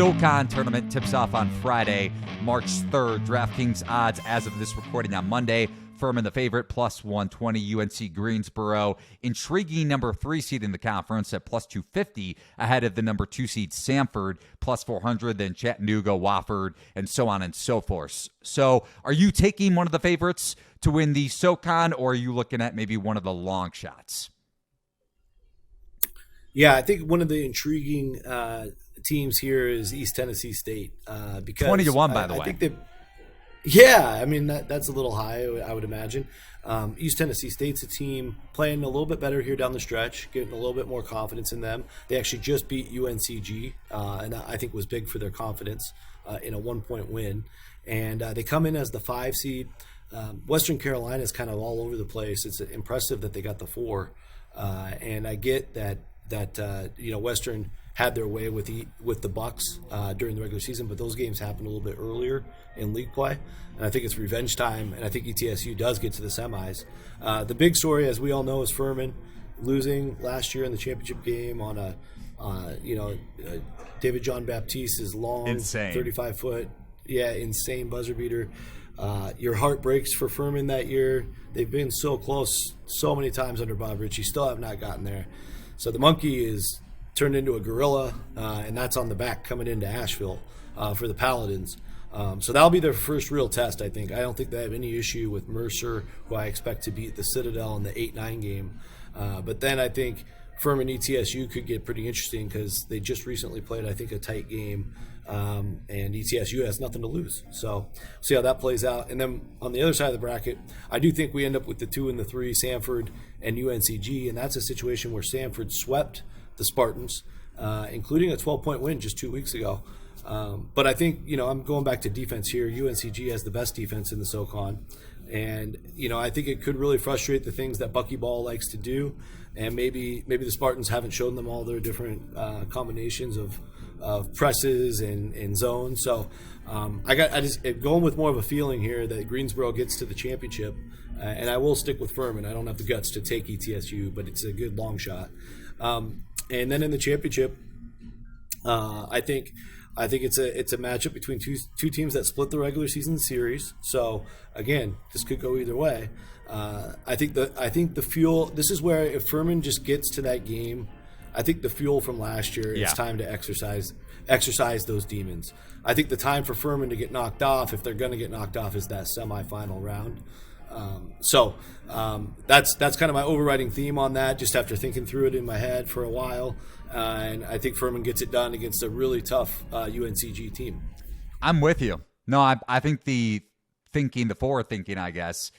SoCon tournament tips off on Friday, March 3rd. DraftKings odds as of this recording on Monday. Furman the favorite, plus 120. UNC Greensboro, intriguing number 3 seed in the conference at plus 250, ahead of the number 2 seed Samford, plus 400, then Chattanooga, Wofford, and so on and so forth. So are you taking one of the favorites to win the SoCon, or are you looking at maybe one of the long shots? Yeah, I think one of the intriguing teams here is East Tennessee State. Because 20-1, by the way. I think that. Yeah, I mean, that's a little high, I would imagine. East Tennessee State's a team playing a little bit better here down the stretch, getting a little bit more confidence in them. They actually just beat UNCG, and I think was big for their confidence in a 1-point win. And they come in as the 5 seed. Western Carolina is kind of all over the place. It's impressive that they got the 4. And I get that Western had their way with the Bucks during the regular season, but those games happened a little bit earlier in league play, and I think it's revenge time, and I think ETSU does get to the semis. The big story, as we all know, is Furman losing last year in the championship game on David John Baptiste's long 35-foot, insane buzzer beater. Your heart breaks for Furman that year. They've been so close so many times under Bob Ritchie, still have not gotten there. So the monkey is turned into a gorilla, and that's on the back coming into Asheville for the Paladins. So that'll be their first real test, I think. I don't think they have any issue with Mercer, who I expect to beat the Citadel in the 8-9 game. But then I think Furman ETSU could get pretty interesting because they just recently played, I think, a tight game, and ETSU has nothing to lose. So see how that plays out. And then on the other side of the bracket, I do think we end up with the 2 and the 3, Samford and UNCG, and that's a situation where Samford swept the Spartans, including a 12-point win just 2 weeks ago. But I think, I'm going back to defense here. UNCG has the best defense in the SoCon. And, I think it could really frustrate the things that Bucky Ball likes to do. And maybe the Spartans haven't shown them all their different combinations of presses and zones. So I just going with more of a feeling here that Greensboro gets to the championship. And I will stick with Furman. I don't have the guts to take ETSU, but it's a good long shot. And then in the championship, I think it's a matchup between two teams that split the regular season series. So again, this could go either way. I think the fuel. This is where if Furman just gets to that game, I think the fuel from last year. It's time to exercise those demons. I think the time for Furman to get knocked off, if they're going to get knocked off, is that semifinal round. That's kind of my overriding theme on that, just after thinking through it in my head for a while. And I think Furman gets it done against a really tough UNCG team. I'm with you. No, I think the forward thinking, I guess,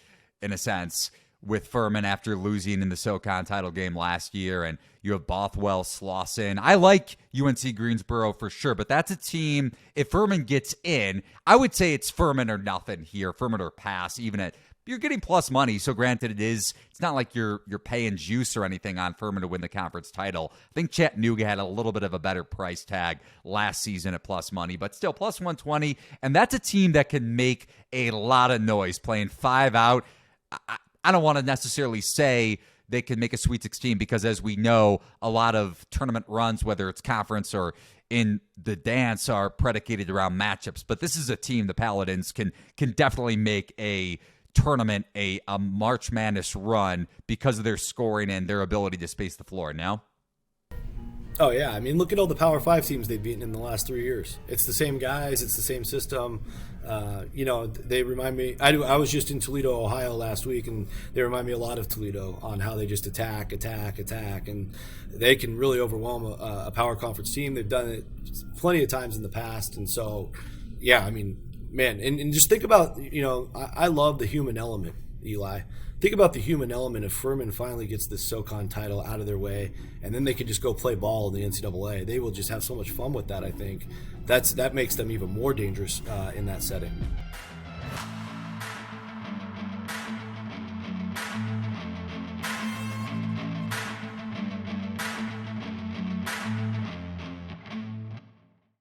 in a sense, with Furman after losing in the SoCon title game last year, and you have Bothwell, Slauson. I like UNC Greensboro for sure, but that's a team, if Furman gets in, I would say it's Furman or nothing here, Furman or pass, even at you're getting plus money, so granted it's not like you're paying juice or anything on Furman to win the conference title. I think Chattanooga had a little bit of a better price tag last season at plus money, but still plus 120, and that's a team that can make a lot of noise playing 5 out. I don't want to necessarily say they can make a Sweet 16 because, as we know, a lot of tournament runs, whether it's conference or in the dance, are predicated around matchups. But this is a team, the Paladins, can definitely make a tournament, a March Madness run because of their scoring and their ability to space the floor. Now, oh yeah, I mean, look at all the Power 5 teams they've beaten in the last 3 years. It's the same guys, it's the same system. They remind me. I was just in Toledo, Ohio last week, and they remind me a lot of Toledo on how they just attack, and they can really overwhelm a power conference team. They've done it plenty of times in the past, and so yeah, I mean. Man, and just think about, I love the human element, Eli. Think about the human element if Furman finally gets this SoCon title out of their way, and then they can just go play ball in the NCAA. They will just have so much fun with that, I think. That makes them even more dangerous in that setting.